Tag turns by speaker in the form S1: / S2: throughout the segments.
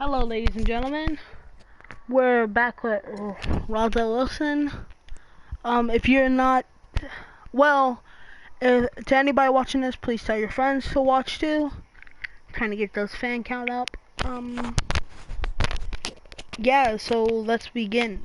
S1: Hello, ladies and gentlemen. We're back with Roswell Wilson. If you're not, well, to anybody watching this, please tell your friends to watch too. Trying to get those fan count up. Yeah, so let's begin.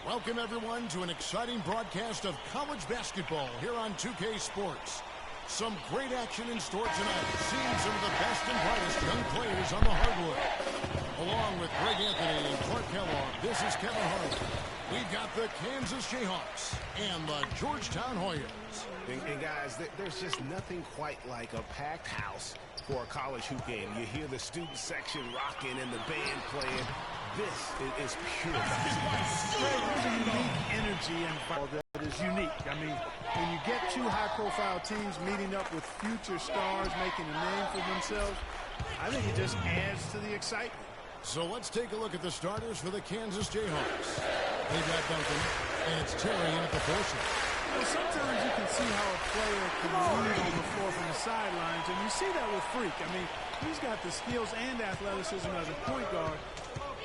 S2: Welcome, everyone, to an exciting broadcast of college basketball here on 2K Sports. Some great action in store tonight, seeing some of the best and brightest young players on the hardwood. Along with Greg Anthony and Clark Kellogg, this is Kevin Harlan. We've got the Kansas Jayhawks and the Georgetown Hoyas.
S3: And guys, there's just nothing quite like a packed house for a college hoop game. You hear the student section rocking and the band playing. This is pure basketball.
S4: There's a unique energy and that is unique. I mean, when you get two high-profile teams meeting up with future stars making a name for themselves, I think it just adds to the excitement.
S2: So let's take a look at the starters for the Kansas Jayhawks. They've got Duncan, and it's Terry in at the force.
S4: Well, sometimes you can see how a player can lead on the floor from the sidelines, and you see that with Freak. I mean, he's got the skills and athleticism as a point guard,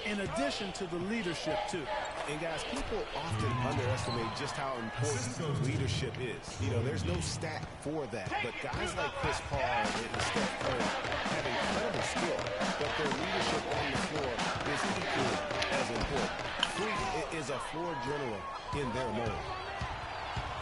S4: in addition to the leadership, too.
S3: And, guys, people often underestimate just how important leadership is. You know, there's no stat for that. But guys like Chris Paul and Steph Curry have incredible skill, but their leadership on the floor is equally as important. Freak is a floor general in their mold.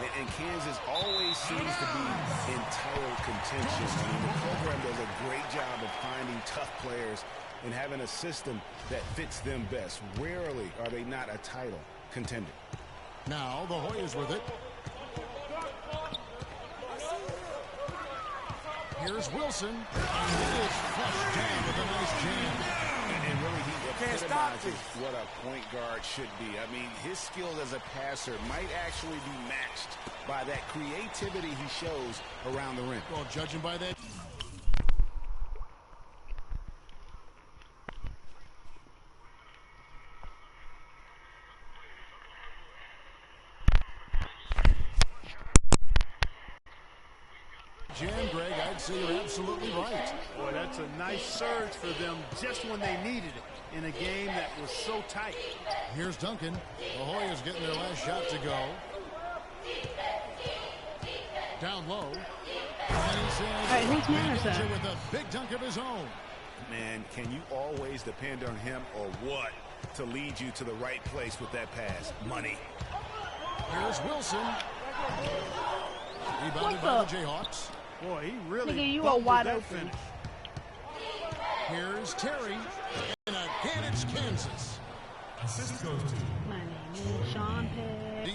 S3: And Kansas always seems to be in title contention. I mean, the program does a great job of finding tough players and having a system that fits them best. Rarely are they not a title contender.
S2: Now the Hoyas with it. Here's Wilson. And it is flushed down with a nice jam.
S3: And really, he epitomizes what a point guard should be. I mean, his skills as a passer might actually be matched by that creativity he shows around the rim.
S2: Well, judging by that. Jam, Greg, I'd say you're absolutely right.
S4: Boy, that's a nice surge for them just when they needed it in a game that was so tight.
S2: Here's Duncan. The Hoyas getting their last shot to go. Down low. And he says,
S1: whose man is that?
S2: With a big dunk of his own.
S3: Man, can you always depend on him or what to lead you to the right place with that pass? Money.
S2: Here's Wilson. Rebounded by the Jayhawks.
S4: Boy, he really
S1: Nigga, you are wide
S4: that
S1: open.
S4: finish.
S2: Here's Terry. And again, it's Kansas.
S5: Assist goes to
S1: My name is Sean Pitt.
S2: D.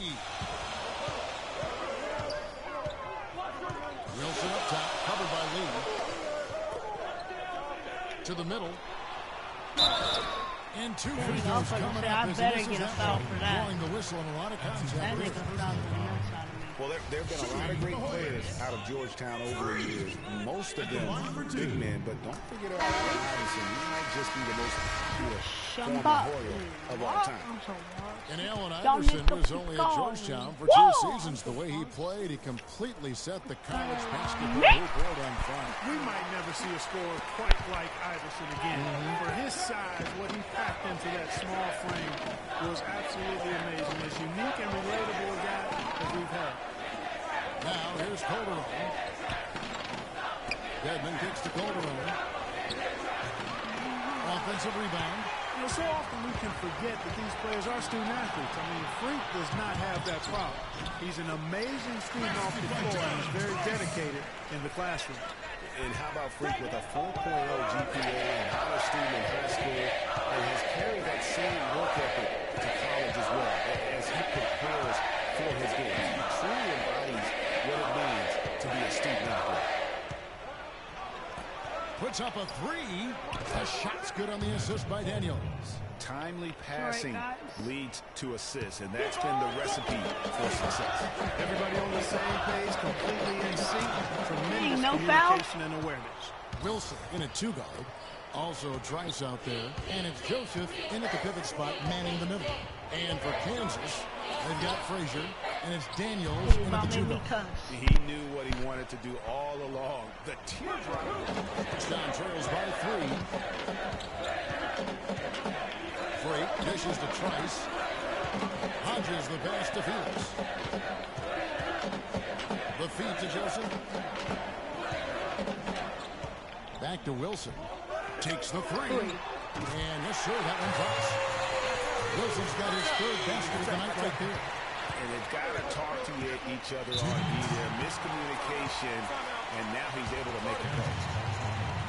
S2: Wilson up top, covered by Lee. To the middle. And two free throws coming up.
S1: I better get a foul for that.
S2: Blowing the whistle and a lot of contact.
S1: That nigga fouled the nuts out of me.
S3: Well, there have been a lot of great players out of Georgetown over the years. Most of them big men, but don't forget about Allen Iverson. He might just be the most popular former Hoya of all time.
S2: And Allen Iverson was only at Georgetown for 2 seasons. The way he played, he completely set the college basketball world on fire.
S4: We might never see a scorer quite like Iverson again. For his size, what he packed into that small frame was absolutely amazing. As unique and relatable a guy as we've had.
S2: Now, here's Calderon. Dedmon kicks to Calderon. Offensive rebound.
S4: You know, so often we can forget that these players are student athletes. I mean, Freak does not have that problem. He's an amazing student off the floor and is very dedicated in the classroom.
S3: And how about Freak with a 4.0 GPA and honor student in high school and has carried that same work ethic to college as well as he prepares for his games. He truly embodies what it means to be a student athlete.
S2: Puts up a 3. The shot's good on the assist by Daniels.
S3: Timely passing leads to assists, and that's been the recipe for success.
S4: Everybody on the same page, completely in sync. Tremendous communication and awareness.
S2: Wilson in a 2-guard. Also Trice out there. And it's Joseph in at the pivot spot, manning the middle. And for Kansas, they've got Frazier, and it's Daniels in at the 2-guard.
S3: He knew what he wanted to do all along. The teardrop.
S2: Touchdown trails by 3. Freak dishes to Trice. Hodges the pass to Fields. The feed to Joseph. Back to Wilson. Takes the 3. And yes, sir, that one drops. Wilson's got his 3rd basket of the night right there.
S3: And they've got to talk to each other on either miscommunication, and now he's able to make a play.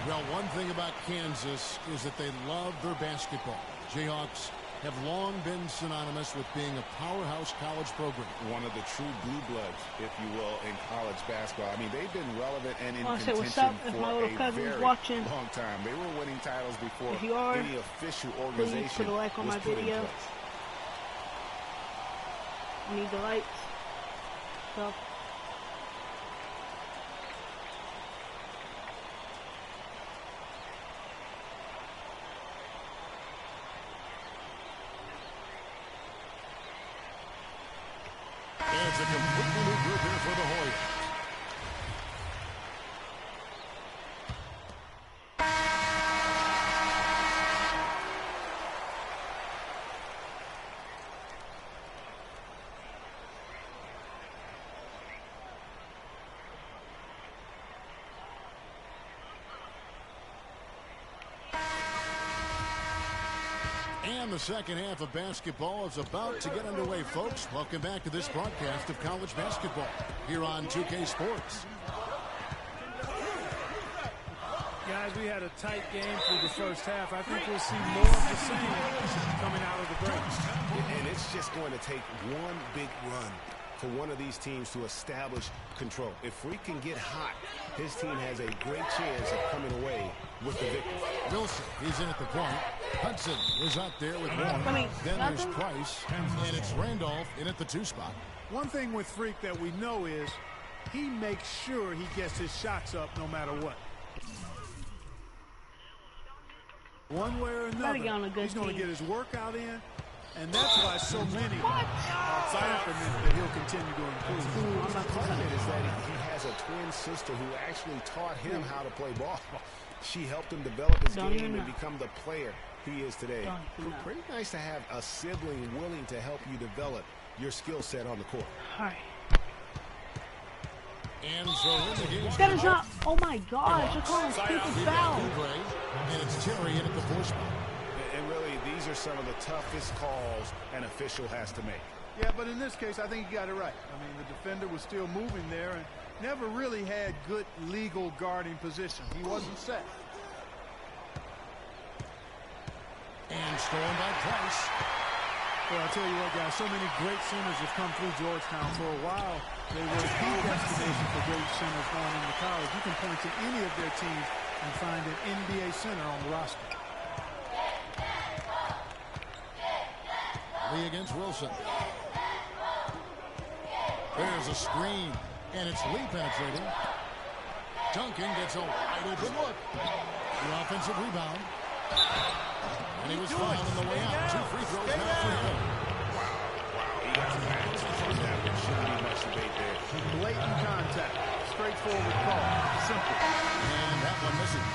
S2: Well, one thing about Kansas is that they love their basketball. Jayhawks have long been synonymous with being a powerhouse college program.
S3: One of the true blue bloods, if you will, in college basketball. I mean, they've been relevant and in contention for a very long time. They were winning titles before any official organization
S1: put a like on my video. I need the lights. So.
S2: It's a completely new group here for the Hoyas. And the second half of basketball is about to get underway, folks. Welcome back to this broadcast of college basketball here on 2K Sports.
S4: Guys, we had a tight game through the first half. I think we'll see more of the same coming out of the break.
S3: And it's just going to take one big run for one of these teams to establish control. If Freak can get hot, his team has a great chance of coming away with the victory.
S2: Wilson, he's in at the point. Hudson is out there with 1. Then there's Price, and it's Randolph in at the 2 spot.
S4: One thing with Freak that we know is he makes sure he gets his shots up no matter what. One way or another, he's going to get his workout in, and that's why so many are confident that he'll continue to improve.
S3: Part of it is that he has a twin sister who actually taught him how to play ball. She helped him develop his game and become the player he is today. Pretty nice to have a sibling willing to help you develop your skill set on the court.
S1: All right.
S2: And so in the game,
S1: that is not. Oh my gosh! They're calling stupid foul.
S2: And it's Terry in at the 4 spot.
S3: And really, these are some of the toughest calls an official has to make.
S4: Yeah, but in this case, I think he got it right. I mean, the defender was still moving there and never really had good legal guarding position. He wasn't set.
S2: And stolen by Price.
S4: Well, I'll tell you what, guys, so many great centers have come through Georgetown. For a while, they were the destination for great centers going into college. You can point to any of their teams and find an NBA center on the roster.
S2: Lee against Wilson. There's a screen, and it's Lee penetrating. Duncan gets a wide open look. The offensive rebound. And he was fouled on the way out. 2 free throws now for him.
S3: Wow, he got smacked. That one shouldn't be much debate there.
S4: Blatant contact. Straightforward call. Simple.
S2: And that one misses.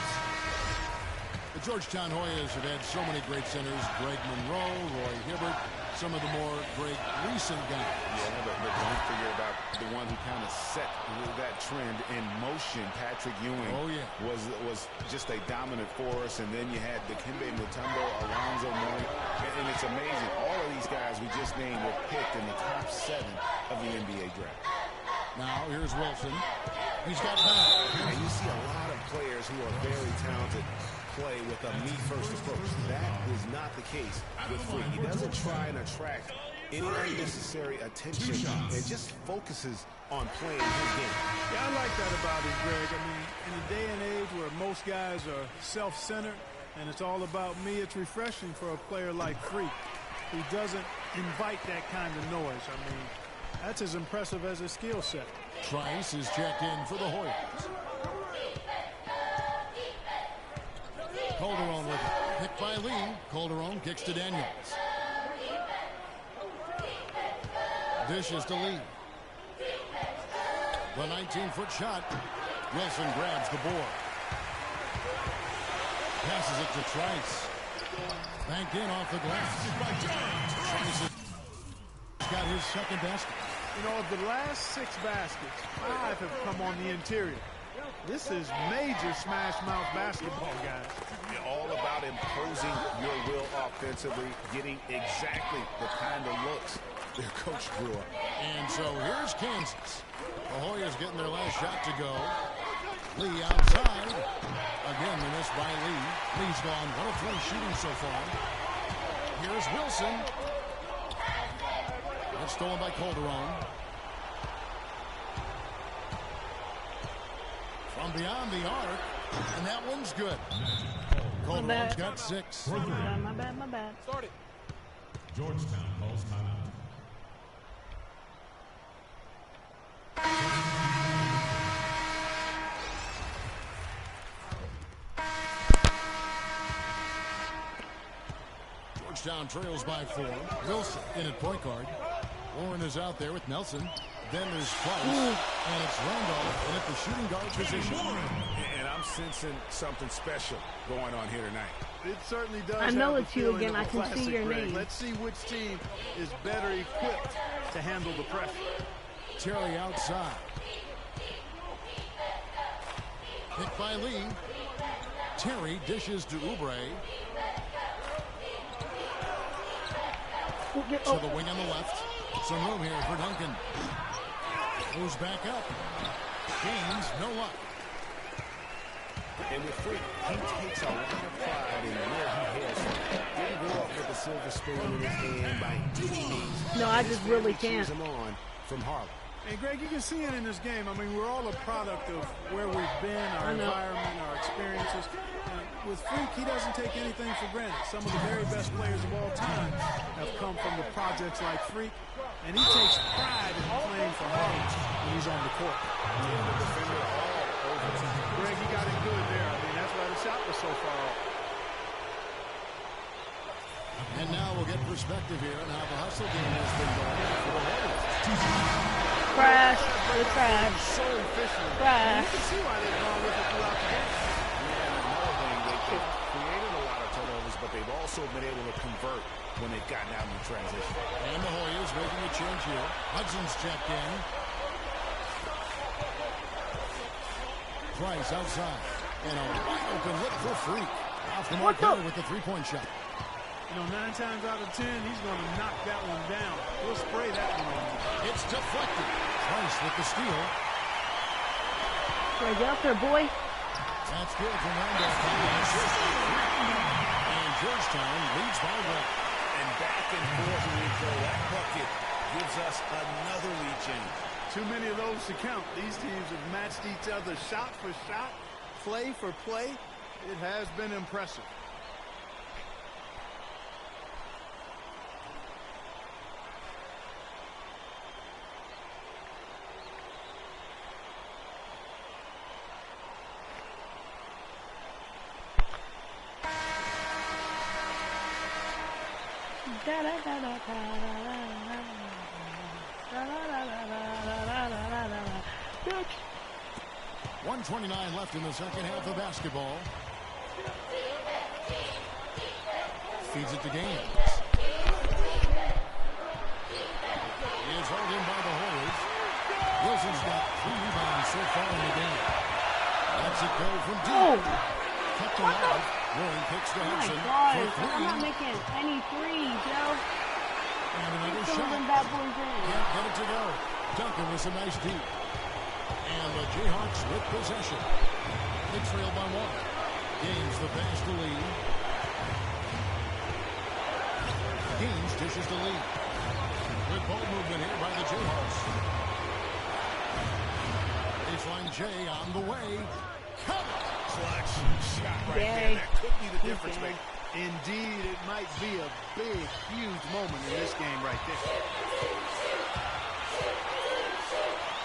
S2: The Georgetown Hoyas have had so many great centers. Greg Monroe, Roy Hibbert, some of the more great recent guys.
S3: Yeah, but don't forget about the one who kind of set that trend in motion. Patrick Ewing was just a dominant force. And then you had Dikembe Mutombo, Alonzo Mourning. And it's amazing. All of these guys we just named were picked in the top 7 of the NBA draft.
S2: Now, here's Wilson. He's got back.
S3: And you see a lot of players who are very talented play with a me-first approach. That is not the case with Freak. He doesn't try and attract any unnecessary attention and just focuses on playing his game.
S4: Yeah, I like that about him, Greg. I mean, in a day and age where most guys are self-centered and it's all about me, it's refreshing for a player like Freak who doesn't invite that kind of noise. I mean, that's as impressive as his skill set.
S2: Trice is checked in for the Hoyas. Calderon with it. Picked by Lee. Calderon kicks to Daniels. Dishes to Lee. The 19-foot shot. Wilson grabs the board. Passes it to Trice. Banked in off the glass. Trice has got his second basket.
S4: You know, of the last 6 baskets, 5 have come on the interior. This is major smash mouth basketball, guys.
S3: All about imposing your will offensively, getting exactly the kind of looks their coach drew up.
S2: And so here's Kansas. The Hoyas getting their last shot to go. Lee outside. Again, the miss by Lee. Lee's gone 1 of 3 shooting so far. Here's Wilson. That's stolen by Calderon. From beyond the arc, and that one's good. Calderon's got 6.
S1: My bad.
S5: Start it. Georgetown calls timeout.
S2: Georgetown trails by 4. Wilson in at point guard. Warren is out there with Nelson. Then there's Price, and it's Randolph in at the shooting guard position.
S3: And I'm sensing something special going on here tonight.
S4: It certainly does.
S1: I know
S4: have
S1: it's
S4: the
S1: you
S4: feeling
S1: again.
S4: of a
S1: I can
S4: classic,
S1: see your
S4: Greg.
S1: name.
S4: Let's see which team is better equipped to handle the pressure.
S2: Terry outside. Picked by Lee. Terry dishes to Oubre. To the wing on the left. Some room here for Duncan. Moves back up. Gains, no luck.
S3: And with Freak, he takes a lot of pride in where he hails from. Didn't grow up with a silver spoon in his hand by any means.
S1: No, I just really can't.
S3: Him on from Harlem.
S4: And Greg, you can see it in this game. I mean, we're all a product of where we've been, our environment, our experiences. With Freak, he doesn't take anything for granted. Some of the very best players of all time have come from the projects like Freak, and he takes pride in playing for Harlem when he's on the court.
S3: The defender all over him.
S4: Greg, he got it good there. I mean, that's why the shot was so far off.
S2: And now we'll get perspective here on how the hustle game has been going for the Warriors.
S1: Crash. Good crash.
S4: So efficient.
S1: Crash.
S4: You can see why they've gone with it throughout the game.
S3: They've created a lot of turnovers, but they've also been able to convert when they've gotten out in the transition.
S2: And the Hoyas making a change here. Hudson's checked in. Price outside. And a wide open look for Freak. Off the mark there with the three-point shot.
S4: You know, 9 times out of 10, he's going to knock that one down. He'll spray that one on you.
S2: It's deflected. Price with the steal.
S1: Get out there, boy.
S2: That's good from Randolph. And Georgetown leads by 1.
S3: And back and forth we go. That bucket gives us another lead change.
S4: Too many of those to count. These teams have matched each other shot for shot, play for play. It has been impressive.
S1: Bitch.
S2: 1:29 left in the second half of basketball. Feeds it to Gaines. He is held in by the Hornets. Wilson's got 3 rebounds so far in the game. Lets it go from deep. Kept alive. Warren kicks to Hudson for 3.
S1: I'm not making any threes, yo.
S2: And another shot.
S1: Bad boys in.
S2: Can't get it to go. Duncan with some nice deep. And the Jayhawks with possession. They trail by 1. Gaines the pass to Lee. Gaines dishes to Lee. Good ball movement here by the Jayhawks. Baseline Jay on the way.
S3: Clutch shot right there. That could be the difference maker.
S4: Indeed, it might be a big, huge moment in this game right there.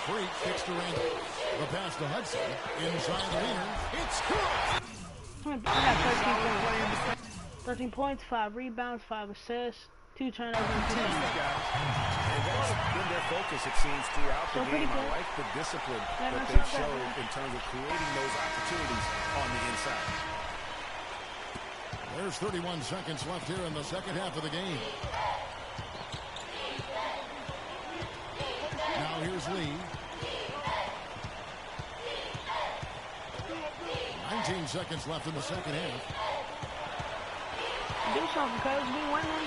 S2: Freak kicks to Randall. The pass to Hudson. Inside the leader. It's good.
S1: I got 13 points, 5 rebounds, 5 assists, 2 turnovers, and 2
S3: And that's been their focus, it seems, throughout the game. I like the discipline that they showed in terms of creating those opportunities on the inside.
S2: There's 31 seconds left here in the second half of the game. Now here's Lee. 19 seconds left in the second half.
S1: do something, cuz we winning.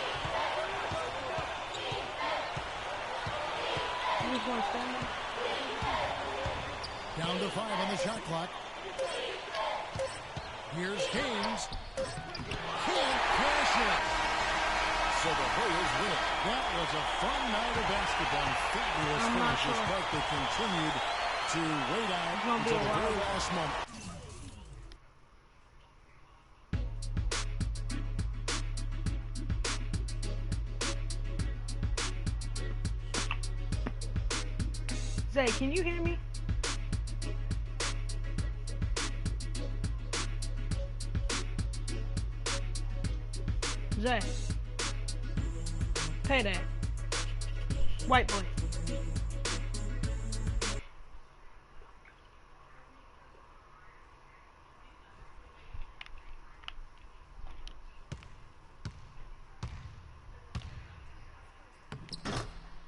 S1: You just want to stand there.
S2: Down to 5 on the shot clock. Here's Gaines. Can't cash it. So the Hoyas win it. That was a fun night of basketball. Fabulous finish despite they continued to wait out until the very last moment.
S1: Zay, can you hear me? Zay. Pay that. White boy.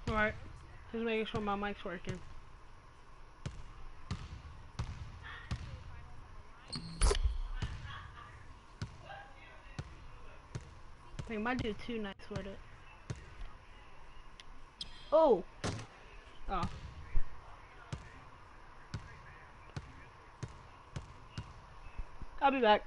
S1: Alright. Just making sure my mic's working. I might do 2 nights with it. Oh! Oh. I'll be back.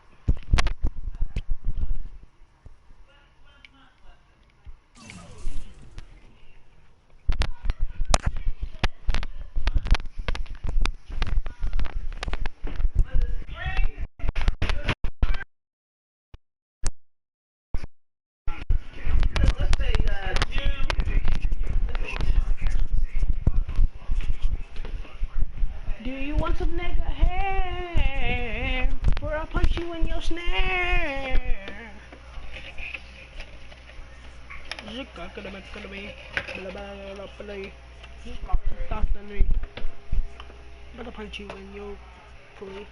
S1: Do you want some nigga hair? Or I'll punch you in your snare. But I'll punch you in your flea.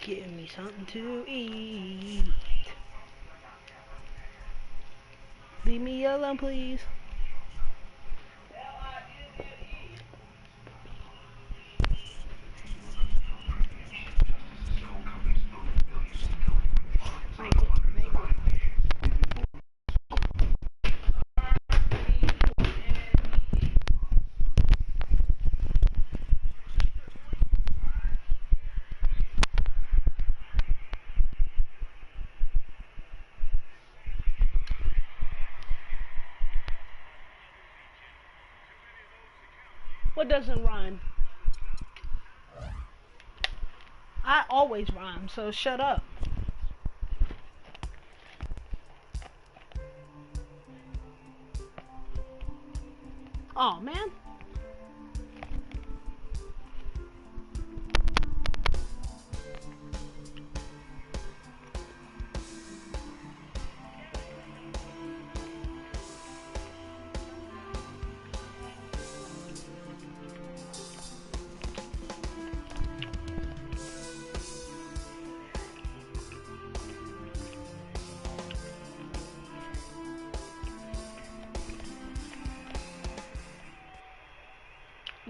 S1: Give me something to eat. Leave me alone, please. What doesn't rhyme? I always rhyme, so shut up. Oh man.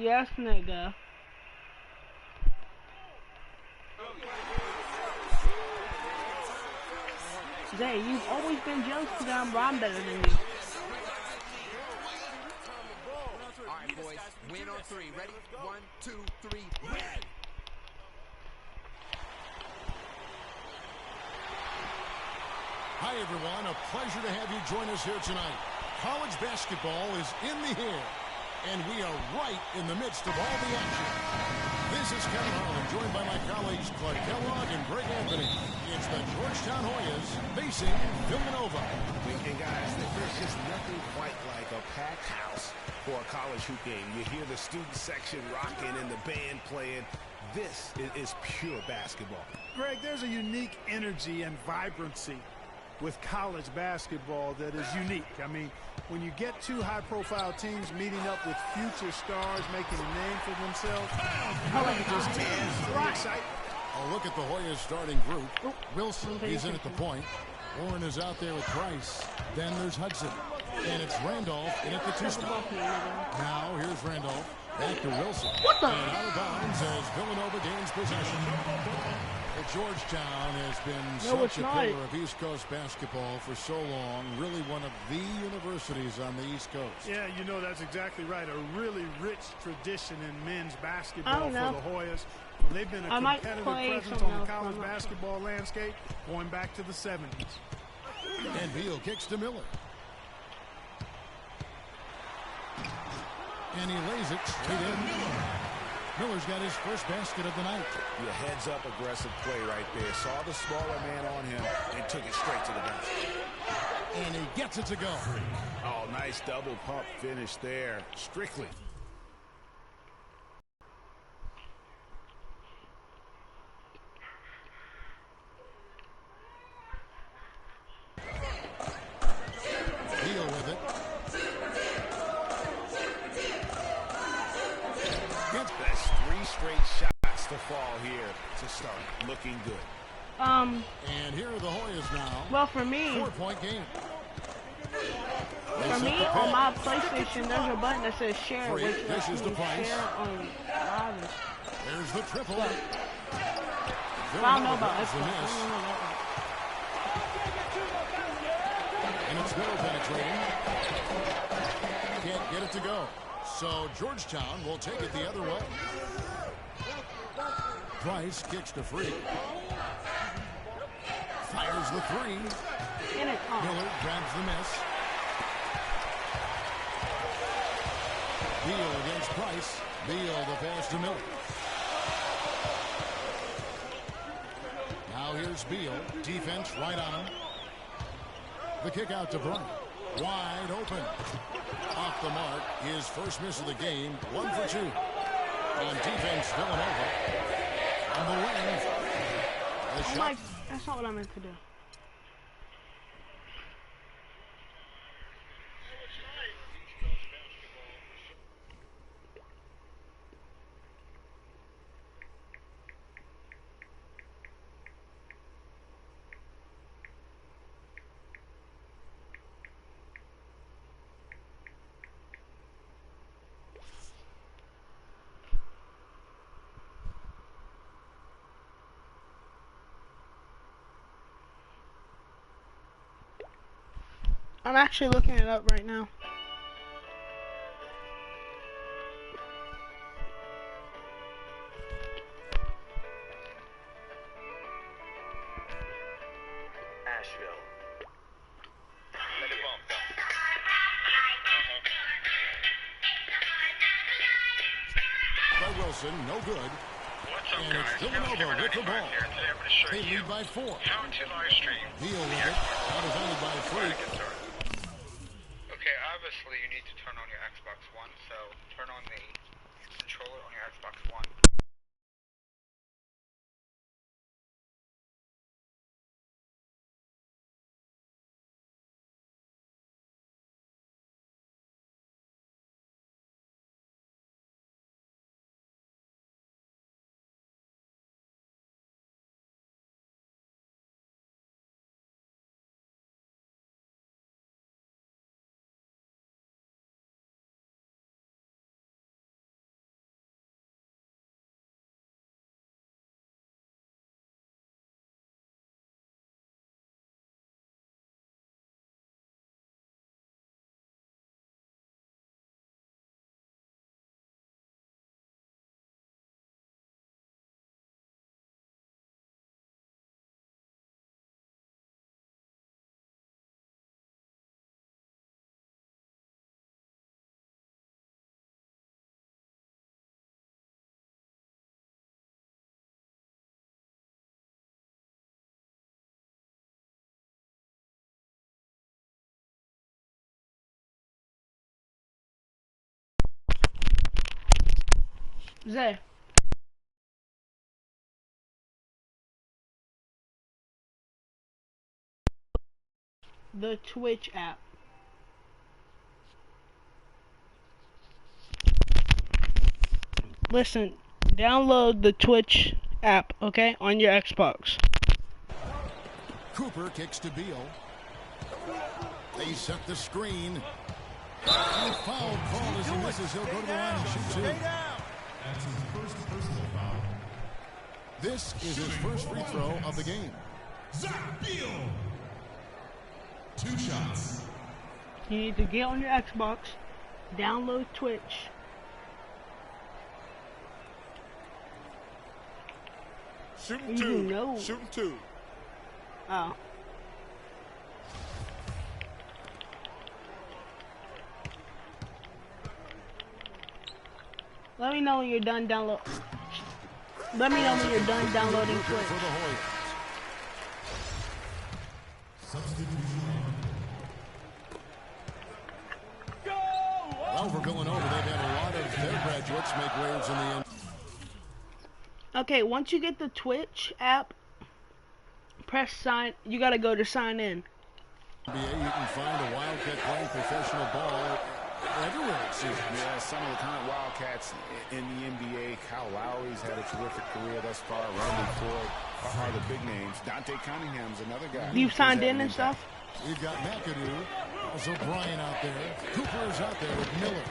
S1: Yes, nigga. Zay, you've always been jealous because I'm better than you.
S6: Alright, boys. Win on three. Ready? 1, 2, 3, win!
S2: Hi, everyone. A pleasure to have you join us here tonight. College basketball is in the air, and we are right in the midst of all the action. This is Kevin Harlan, joined by my colleagues Clark Kellogg and Greg Anthony. It's the Georgetown Hoyas facing Villanova.
S3: And guys, there's just nothing quite like a packed house for a college hoop game. You hear the student section rocking and the band playing. This is pure basketball.
S4: Greg, there's a unique energy and vibrancy with college basketball that is unique. I mean, when you get two high-profile teams meeting up with future stars making a name for themselves, it just adds to the excitement.
S2: A look at the Hoyas starting group. Wilson is in at the point. Warren is out there with Price. Then there's Hudson. And it's Randolph in at the two-spot. Now here's Randolph. Back to Wilson.
S1: What the?
S2: And out of bounds as Villanova gains possession. Well, Georgetown has been such a pillar of East Coast basketball for so long. Really one of the universities on the East Coast.
S4: Yeah, you know, that's exactly right. A really rich tradition in men's basketball for the Hoyas. Well, they've been a competitive presence on the college basketball landscape going back to the 70s.
S2: And Beal kicks to Miller. And he lays it straight in. Miller's got his first basket of the night.
S3: Yeah, heads-up aggressive play right there. Saw the smaller man on him and took it straight to the basket.
S2: And he gets it to go.
S3: Oh, nice double pump finish there. Strictly.
S2: Beal with it.
S3: That's 3 straight shots to fall here to start looking good.
S2: And here are the Hoyas now.
S1: Well, for me,
S2: 4-point game.
S1: on my PlayStation, there's a button that says share, which
S2: This is the Price.
S1: share on live.
S2: There's the triple.
S1: I don't know about
S2: Villanova
S1: Xbox.
S2: grabs the miss. And it's Miller penetrating. Can't get it to go. So Georgetown will take it the other way. Price kicks to Freak. Fires the three. Miller grabs the miss. Beal against Price. Beal the pass to Miller. Now here's Beal. Defense right on him. The kick out to Bryant. Wide open. Off the mark. His first miss of the game. 1 for 2. On defense, Villanova. On the wing. The shot.
S1: That's not what I meant to do. I'm actually looking it up right now.
S7: Asheville. Let it bump.
S2: By Wilson, no good. And it's Villanova with the ball. They lead by 4. Beal with it. Out is only by 3.
S8: Okay, obviously you need to turn on your Xbox One, so turn on the controller on your Xbox One.
S1: Zay. The Twitch app. Listen, download the Twitch app, okay, on your Xbox.
S2: Cooper kicks to Beal. They set the screen. And foul call as he misses. He'll go to the line and shoot 2.
S5: That's his first personal foul.
S2: This is his first free throw of the game.
S5: Zach Beal. 2 shots.
S1: You need to get on your Xbox, download Twitch.
S4: Shooting
S1: You
S4: 2.
S1: know.
S4: Shooting 2.
S1: Oh. Let me know when you're done download. Let me know when you're done downloading
S2: For the
S1: Twitch.
S2: Hoyas.
S5: Substitution.
S2: Well, for Villanova, they've had a lot of their graduates make waves in the end.
S1: Okay, once you get the Twitch app, press sign. You gotta go to sign in.
S2: NBA, you can find a Wildcat playing professional ball everywhere, it seems.
S3: Yeah, some of the current Wildcats in the NBA. Kyle Lowry's had a terrific career thus far. Randy Ford are the big names. Dante Cunningham's another guy.
S1: You've signed in and stuff?
S2: We've got McAdoo, also Bryant out there. Cooper is out there with Miller.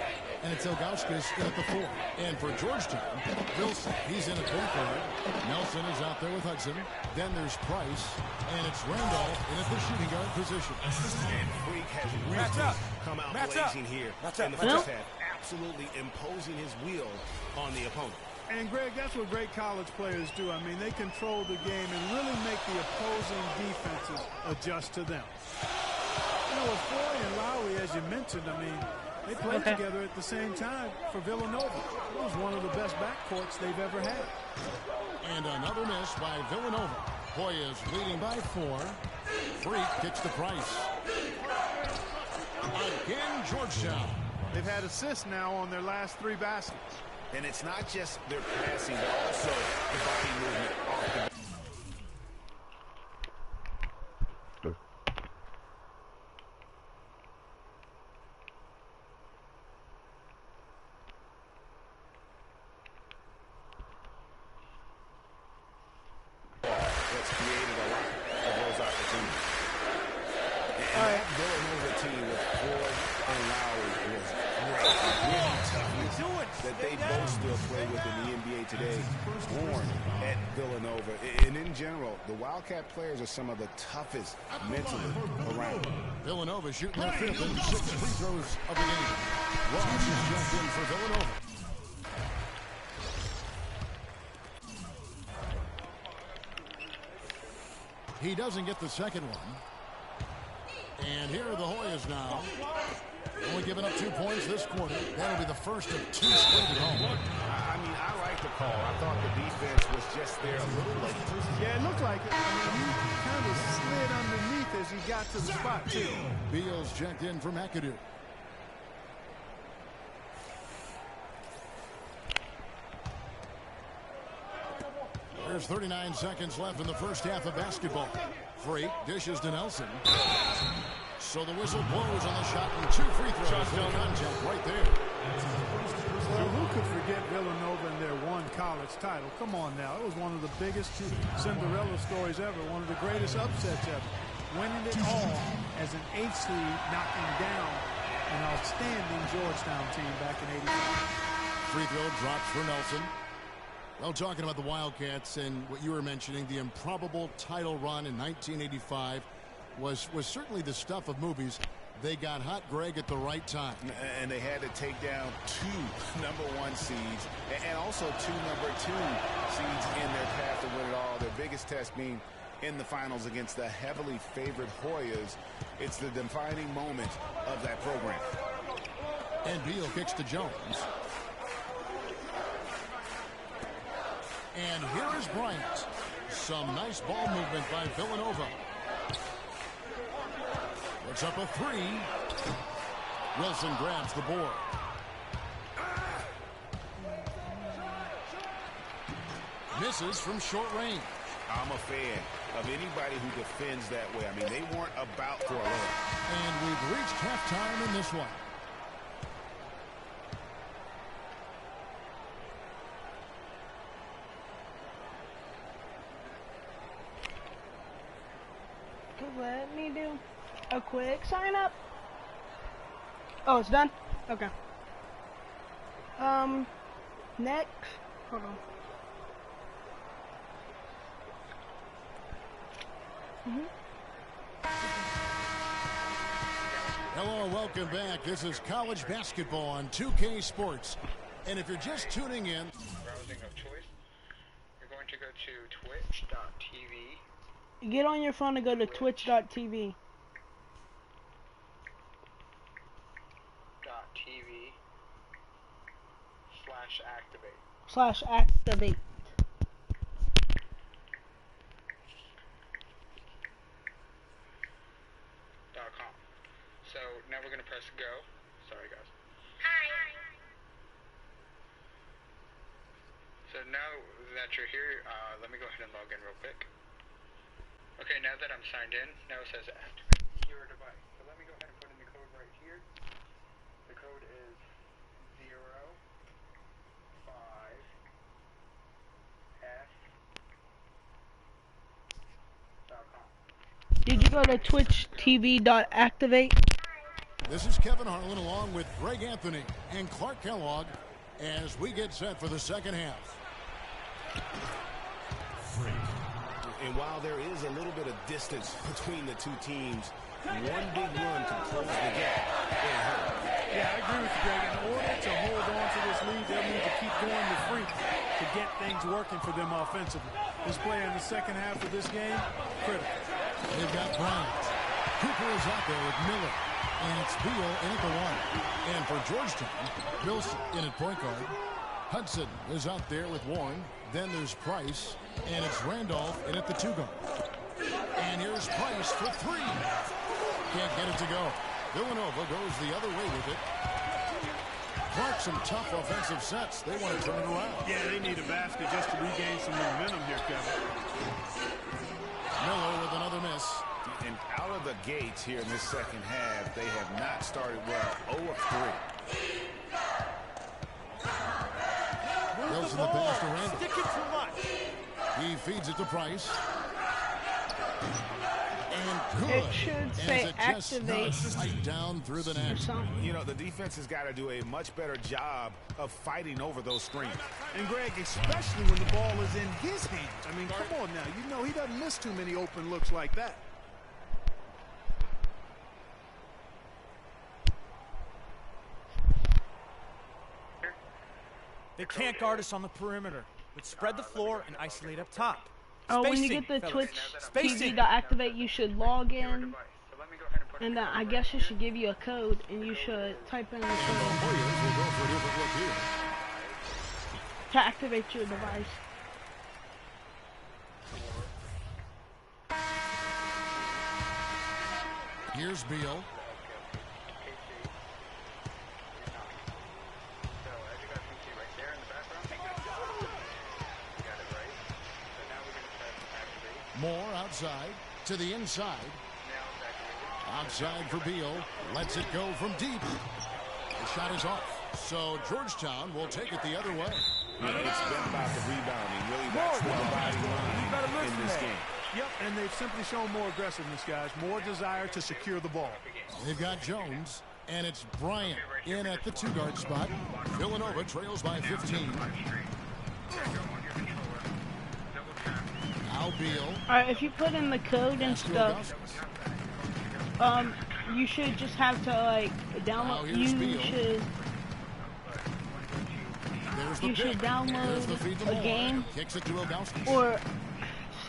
S2: And it's Ilgauskas in at the 4. And for Georgetown, Wilson, he's in at point guard. Nelson is out there with Hudson. Then there's Price. And it's Randolph in at the shooting guard position.
S3: And Freak has really come out blazing here in the first half. Absolutely imposing his will on the opponent.
S4: And, Greg, that's what great college players do. I mean, they control the game and really make the opposing defenses adjust to them. You know, with Foy and Lowry, as you mentioned, I mean, they played together at the same time for Villanova. It was one of the best backcourts they've ever had.
S2: And another miss by Villanova. Hoyas leading by 4. Freak kicks to Price. Again, Georgetown.
S4: They've had assists now on their last 3 baskets.
S3: And it's not just their passing, but also the body movement off the that's created a lot of those opportunities. And that Villanova team with Ford and Lowry was great. Really tough. That they both still play with in the NBA today. Born at Villanova. And in general, the Wildcat players are some of the toughest mentally around.
S2: Villanova shooting their 5th and 6th free throws of the game. Ross has jumped in for Villanova. He doesn't get the second one. And here are the Hoyas now. Only giving up 2 points this quarter. That'll be the first of 2 straight at home.
S3: I mean, I like the call. I thought the defense was just there a little late.
S4: Yeah, it looked like it. I mean, he kind of slid underneath as he got to the spot, too.
S2: Beals checked in for McAdoo. There's 39 seconds left in the first half of basketball. Freak dishes to Nelson. So the whistle blows on the shot and 2 free throws. No contact right there.
S4: Well, who could forget Villanova and their one college title? Come on now. It was one of the biggest Cinderella stories ever. One of the greatest upsets ever. Winning it all as an 8th seed, knocking down an outstanding Georgetown team back in '85.
S2: Free throw drops for Nelson. Well, talking about the Wildcats and what you were mentioning, the improbable title run in 1985 was certainly the stuff of movies. They got hot, Greg, at the right time.
S3: And they had to take down 2 #1 seeds and also 2 #2 seeds in their path to win it all. Their biggest test being in the finals against the heavily favored Hoyas. It's the defining moment of that program.
S2: And Beal kicks to Jones. And here is Bryant. Some nice ball movement by Villanova. Puts up a 3. Wilson grabs the board. Misses from short range.
S3: I'm a fan of anybody who defends that way. I mean, they weren't about for a run.
S2: And we've reached halftime in this one.
S1: Let me do a quick sign up. Oh, it's done? Okay. Next. Hold on.
S2: Hello, welcome back. This is college basketball on 2K Sports. And if you're just tuning in,
S8: Browsing of choice. You're going to go to twitch.tv.
S1: Get on your phone and go to twitch.tv.
S8: .tv/activate. .com. So now we're going to press go. Sorry guys. So now that you're here, let me go ahead and log in real quick. Okay, now that I'm signed in, now it says activate your device. So let me go ahead and put in the code right here. The code is 05F.com.
S1: Did you go to twitch.tv.activate?
S2: this is Kevin Harlan along with Greg Anthony and Clark Kellogg as we get set for the second half.
S3: And while there is a little bit of distance between the two teams, one big run can close the gap.
S4: Yeah, I agree with you, Greg. In order to hold on to this lead, they'll need to keep going to Freak to get things working for them offensively. This play in the second half of this game, critical.
S2: They've got Bryant. Cooper is out there with Miller. And it's Beal in at the 1. And for Georgetown, Wilson in at point guard. Hudson is out there with Warren. Then there's Price. And it's Randolph in at the 2 guard. And here's Price for 3. Can't get it to go. Villanova goes the other way with it. Clark, some tough offensive sets. They want to turn it around.
S4: Yeah, they need a basket just to regain some momentum here, Kevin.
S2: Miller with another miss.
S3: And out of the gates here in this second half, they have not started well. 0 of 3.
S2: Wilson the pass to Randall.
S4: Sticking too much.
S2: He feeds it to Price. And good.
S1: It should say
S2: as it just
S1: activate.
S2: snugs right down through the net.
S3: You know, the defense has got to do a much better job of fighting over those screens.
S4: And Greg, especially when the ball is in his hands. I mean, come on now. You know he doesn't miss too many open looks like that.
S9: They can't guard us on the perimeter. Let's spread the floor and isolate up top.
S1: Oh, when you
S9: Spacing,
S1: get the
S9: fellas.
S1: Twitch
S9: Spacing.
S1: TV.activate, you should log in, and I guess it should give you a code, and you should type in the
S2: And the
S1: code.
S2: Hoyas will go for a different look here.
S1: to activate your device.
S2: Here's Beal. Moore outside to the inside. Outside for Beal. Lets it go from deep. The shot is off. So Georgetown will take it the other way.
S3: Yeah, it's been about the rebounding. Really, that's the dividing line in this game.
S4: Yep, and they've simply shown more aggressiveness, guys. More desire to secure the ball.
S2: They've got Jones, and it's Bryant in at the 2-guard spot. Villanova trails by 15. Now Beal.
S1: Alright, if you put in the code and stuff, you should just have to like download. You should download a game,
S2: Kicks it to
S1: or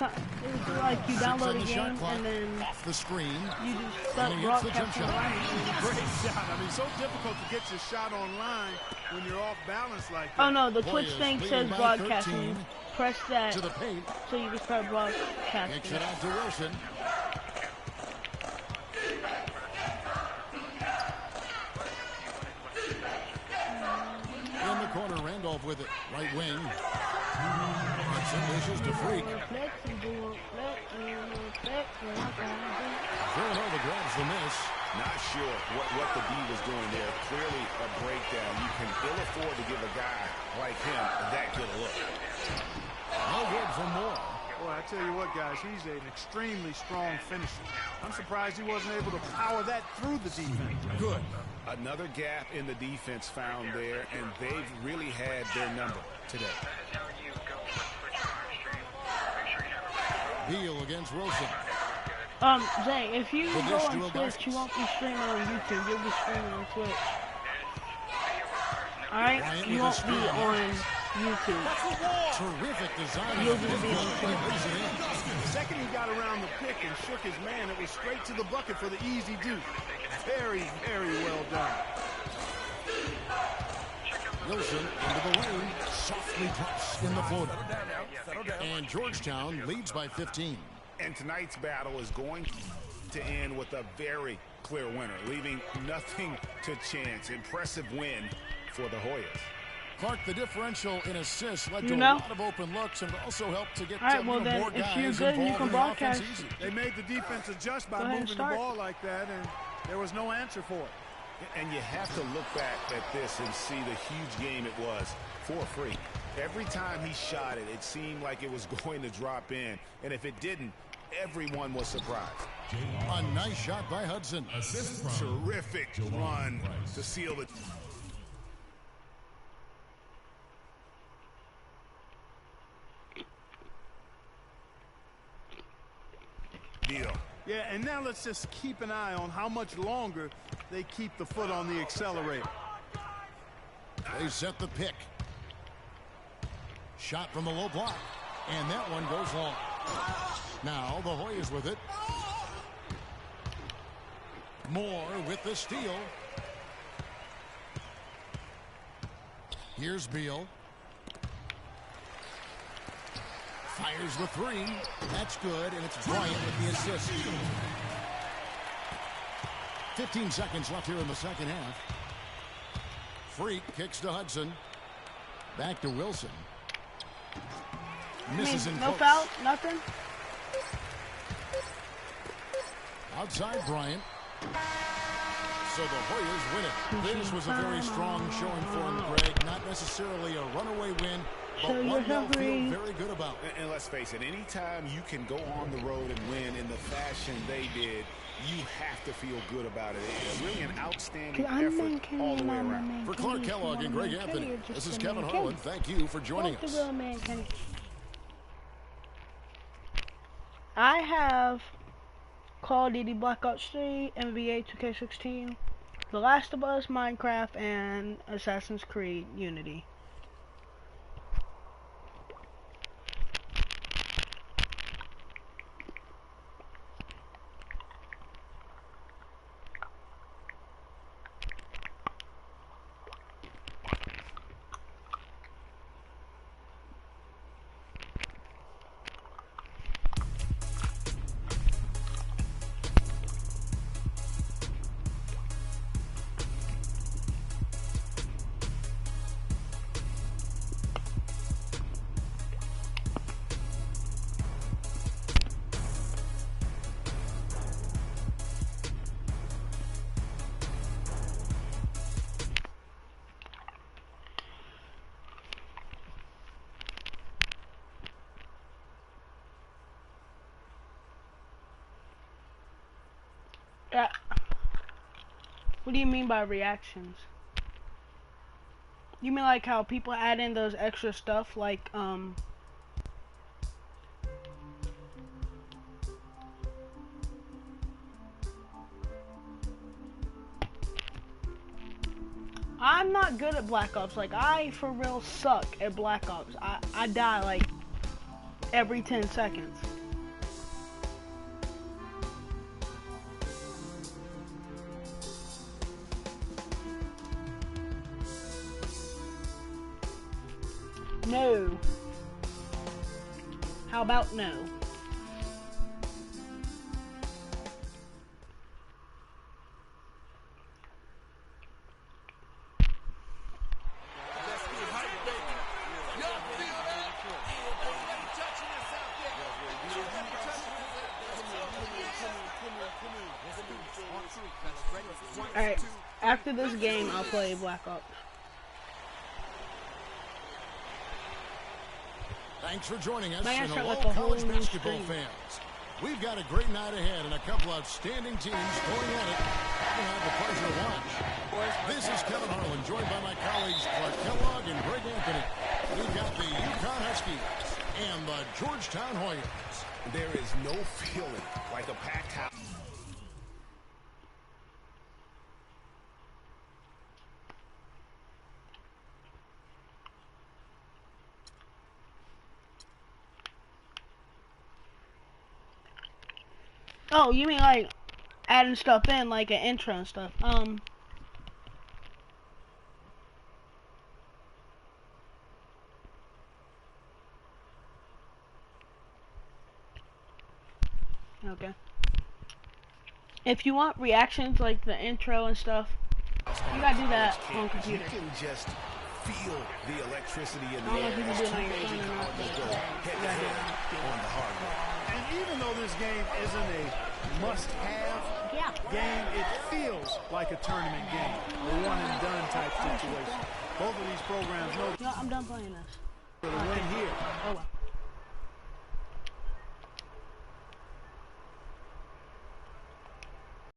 S1: it's like you download a game and then
S2: off the screen.
S1: You just start broadcasting live.
S4: Great shot. I mean, so difficult to get your shot online when you're off balance like that.
S1: Oh no, the Twitch thing says broadcasting. Press that
S2: to the paint.
S1: So you can start broadcasting.
S2: Kicks it out to Wilson. In the corner, Randolph with it. Right wing. Hudson wishes to Freak. Villanova grabs the miss.
S3: Not sure what the D was doing there. Clearly a breakdown. You can ill afford to give a guy like him that good a look.
S2: No good for Moore.
S4: Boy, I tell you what, guys, he's an extremely strong finisher. I'm surprised he wasn't able to power that through the defense.
S3: Good. Another gap in the defense found there, and they've really had their number today.
S2: Beal against Wilson.
S1: Zay, if you go on Twitch, you won't be streaming on YouTube. You'll be streaming on Twitch. Alright? You won't be on YouTube.
S2: Terrific design.
S1: You'll just be on Twitch.
S4: The second he got around the pick and shook his man, it was straight to the bucket for the easy deuce. Very, very well done.
S2: Wilson into the lane. Softly drops in the floater. And Georgetown leads by 15.
S3: And tonight's battle is going to end with a very clear winner, leaving nothing to chance. Impressive win for the Hoyas.
S2: Clark, the differential in assists led to a lot of open looks and also helped to get more guys
S1: if you're good, you can broadcast.
S4: They made the defense adjust by moving the ball like that, and there was no answer for it.
S3: And you have to look back at this and see the huge game it was for Freak. Every time he shot it, it seemed like it was going to drop in. And if it didn't, everyone was surprised.
S2: A nice shot by Hudson.
S3: Terrific run to seal it. Deal.
S4: Yeah, and now let's just keep an eye on how much longer they keep the foot on the accelerator.
S2: They set the pick. Shot from the low block. And that one goes long. Now the Hoyas with it. Moore with the steal. Here's Beal. Fires the three. That's good, and it's Bryant with the assist. 15 seconds left here in the second half. Freak kicks to Hudson. Back to Wilson. Misses in
S1: no
S2: close.
S1: foul, nothing.
S2: Outside Bryant. So the Hoyas win it. This was a very strong showing for him, Greg. Not necessarily a runaway win, but one they'll feel very good about.
S3: And let's face it, anytime you can go on the road and win in the fashion they did, you have to feel good about it. It's really an outstanding effort all the way around.
S2: For Clark Kellogg and Greg Anthony, this is Kevin Harlan. Thank you for joining us.
S1: I have Call of Duty Black Ops 3, NBA 2K16, The Last of Us, Minecraft, and Assassin's Creed Unity. What do you mean by reactions? You mean like how people add in those extra stuff, like I'm not good at Black Ops. Like, I for real suck at Black Ops. I die like every 10 seconds. No. How about no? Alright, after this game, I'll play Black Ops.
S2: Thanks for joining us,
S1: Man,
S2: and
S1: start
S2: hello,
S1: with the
S2: college
S1: whole new
S2: basketball
S1: stream.
S2: fans. We've got a great night ahead and a couple outstanding teams going at it. We'll have the pleasure to watch. This is Kevin Harlan, joined by my colleagues Clark Kellogg and Greg Anthony. We've got the UConn Huskies and the Georgetown Hoyas.
S3: There is no feeling like a packed house.
S1: Oh, you mean like adding stuff in, like an intro and stuff? Okay. If you want reactions like the intro and stuff, you gotta do that on computer.
S3: You can just feel the electricity in
S1: I don't
S3: the
S1: know
S3: air.
S1: if you can do it on your phone or not, but
S3: On the hardwood.
S4: And even though this game isn't a must-have game, it feels like a tournament game, a one-and-done type situation. Both of these programs know
S1: No, I'm done playing this.
S4: the win here.
S1: Oh well.